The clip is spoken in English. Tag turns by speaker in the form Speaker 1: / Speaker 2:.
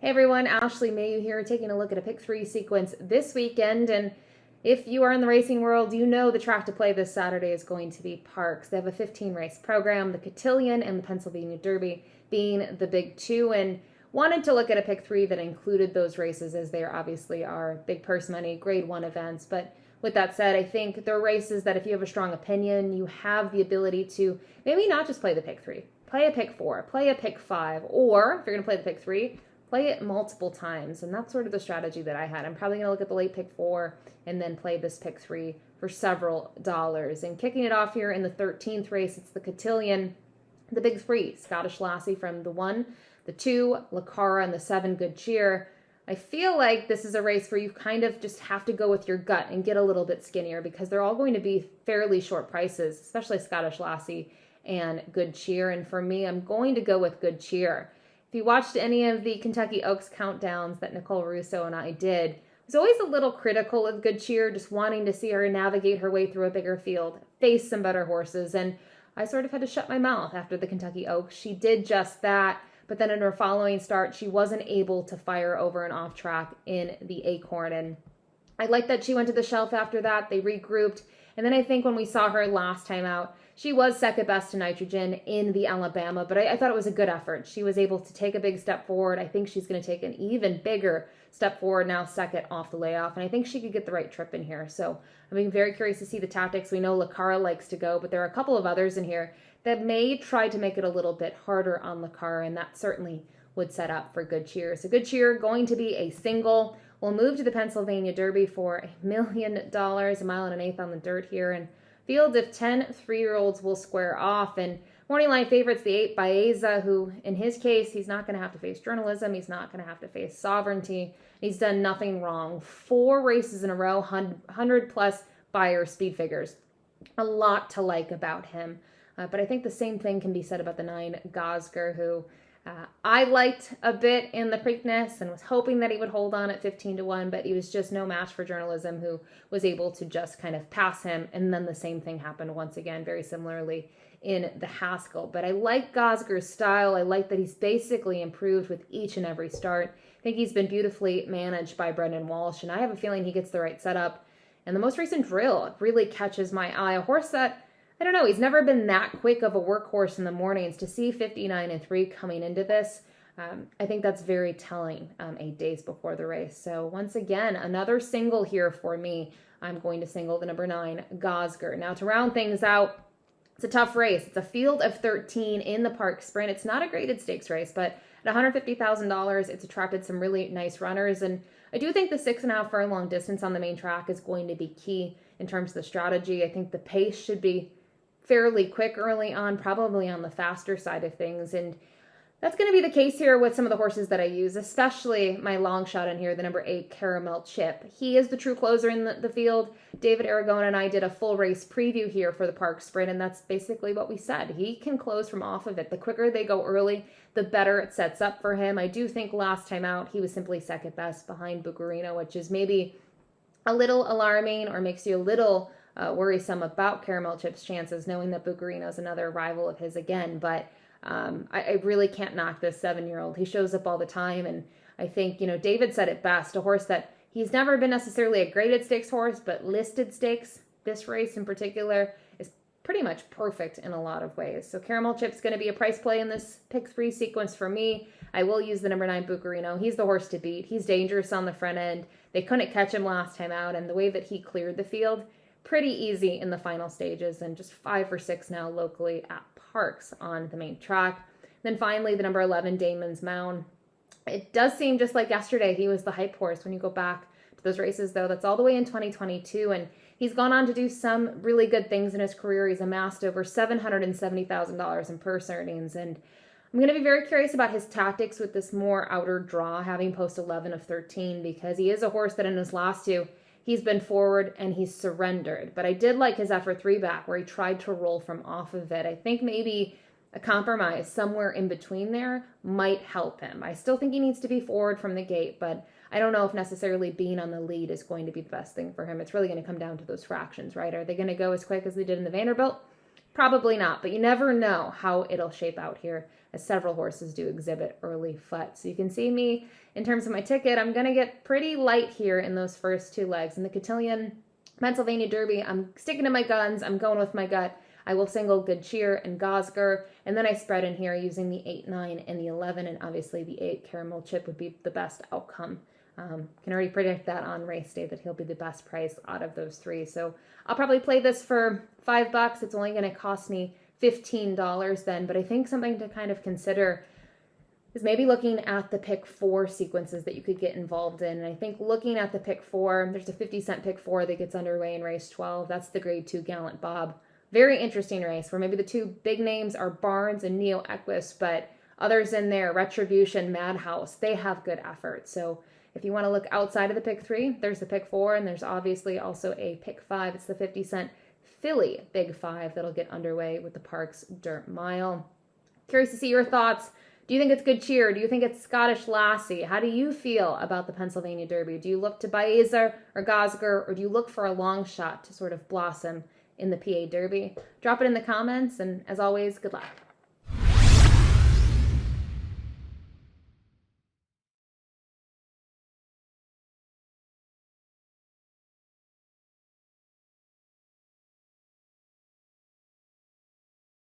Speaker 1: Hey everyone, Ashley Mailloux here, taking a look at a pick 3 sequence this weekend. And if you are in the racing world, you know the track to play this Saturday is going to be Parx. They have a 15 race program, the Catillion and the Pennsylvania Derby being the big two. And wanted to look at a pick 3 that included those races, as they obviously are big purse money, grade 1 events. But with that said, I think they're races that if you have a strong opinion, you have the ability to maybe not just play the pick 3, play a pick 4, play a pick 5, or if you're going to play the pick 3, play it multiple times. And that's sort of the strategy that I had. I'm probably going to look at the late pick 4 and then play this pick 3 for several dollars. And kicking it off here in the 13th race, it's the Catillion, the big 3, Scottish Lassie from the 1, the 2, Lacara, and the 7, Good Cheer. I feel like this is a race where you kind of just have to go with your gut and get a little bit skinnier, because they're all going to be fairly short prices, especially Scottish Lassie and Good Cheer. And for me, I'm going to go with Good Cheer. If you watched any of the Kentucky Oaks countdowns that Nicole Russo and I did, I was always a little critical of Good Cheer, just wanting to see her navigate her way through a bigger field, face some better horses, and I sort of had to shut my mouth after the Kentucky Oaks. She did just that, but then in her following start, she wasn't able to fire over and off track in the Acorn, and I like that she went to the shelf after that. They regrouped, and then I think when we saw her last time out, she was second best to nitrogen in the Alabama, but I thought it was a good effort. She was able to take a big step forward. I think she's going to take an even bigger step forward now, second off the layoff, and I think she could get the right trip in here. So I'm being very curious to see the tactics. We know Lacara likes to go, but there are a couple of others in here that may try to make it a little bit harder on Lacara, and that certainly would set up for Good Cheer. So Good Cheer going to be a single. We'll move to the Pennsylvania Derby for $1 million, a mile and an eighth on the dirt here, and field of 10 3-year-olds will square off. And morning line favorites, the 8 Baeza, who in his case, he's not going to have to face journalism. He's not going to have to face sovereignty. He's done nothing wrong. 4 races in a row, 100 plus Beyer speed figures. A lot to like about him. But I think the same thing can be said about the 9 Gosger, who I liked a bit in the Preakness and was hoping that he would hold on at 15-1, but he was just no match for journalism, who was able to just kind of pass him. And then the same thing happened once again, very similarly in the Haskell. But I like Gosger's style. I like that he's basically improved with each and every start. I think he's been beautifully managed by Brendan Walsh, and I have a feeling he gets the right setup. And the most recent drill really catches my eye. A horse that, I don't know, he's never been that quick of a workhorse in the mornings. To see 59-3 coming into this, I think that's very telling 8 days before the race. So once again, another single here for me. I'm going to single the number 9, Gosger. Now to round things out, it's a tough race. It's a field of 13 in the Parx Sprint. It's not a graded stakes race, but at $150,000, it's attracted some really nice runners. And I do think the 6.5 furlong distance on the main track is going to be key in terms of the strategy. I think the pace should be fairly quick early on, probably on the faster side of things. And that's going to be the case here with some of the horses that I use, especially my long shot in here, the number 8, Caramel Chip. He is the true closer in the field. David Aragona and I did a full race preview here for the Parx Sprint, and that's basically what we said. He can close from off of it. The quicker they go early, the better it sets up for him. I do think last time out, he was simply second best behind Bucarino, which is maybe a little alarming or makes you a little worrisome about Caramel Chip's chances, knowing that Bucarino is another rival of his again. But I really can't knock this 7-year-old. He shows up all the time, and I think, David said it best, a horse that he's never been necessarily a graded stakes horse, but listed stakes, this race in particular, is pretty much perfect in a lot of ways. So Caramel Chip's going to be a price play in this pick 3 sequence for me. I will use the number 9, Bucarino. He's the horse to beat. He's dangerous on the front end. They couldn't catch him last time out, and the way that he cleared the field, pretty easy in the final stages, and just 5 for 6 now locally at Parx on the main track. Then finally, the number 11, Damon's Mound. It does seem just like yesterday he was the hype horse. When you go back to those races, though, that's all the way in 2022, and he's gone on to do some really good things in his career. He's amassed over $770,000 in purse earnings, and I'm going to be very curious about his tactics with this more outer draw, having post 11 of 13, because he is a horse that in his last 2, he's been forward and he's surrendered. But I did like his effort 3 back where he tried to roll from off of it. I think maybe a compromise somewhere in between there might help him. I still think he needs to be forward from the gate, but I don't know if necessarily being on the lead is going to be the best thing for him. It's really going to come down to those fractions, right? Are they going to go as quick as they did in the Vanderbilt? Probably not, but you never know how it'll shape out here, as several horses do exhibit early foot. So you can see me in terms of my ticket, I'm going to get pretty light here in those first two legs. In the Catillion Pennsylvania Derby, I'm sticking to my guns. I'm going with my gut. I will single Good Cheer and Gosger, and then I spread in here using the 8, 9, and the 11, and obviously the 8 Caramel Chip would be the best outcome. Can already predict that on race day that he'll be the best price out of those three. So I'll probably play this for $5. It's only going to cost me $15 then, but I think something to kind of consider is maybe looking at the pick 4 sequences that you could get involved in. And I think looking at the pick 4, there's a 50-cent pick 4 that gets underway in race 12. That's the grade 2 Gallant Bob. Very interesting race where maybe the two big names are Barnes and Neo Equus, but others in there, Retribution, Madhouse, they have good effort. So if you want to look outside of the pick 3, there's the pick 4, and there's obviously also a pick 5. It's the 50-cent Philly Big 5 that'll get underway with the Parx Dirt Mile. Curious to see your thoughts. Do you think it's Good Cheer? Do you think it's Scottish Lassie? How do you feel about the Pennsylvania Derby? Do you look to Baeza or Gosger, or do you look for a long shot to sort of blossom in the PA Derby? Drop it in the comments, and as always, good luck.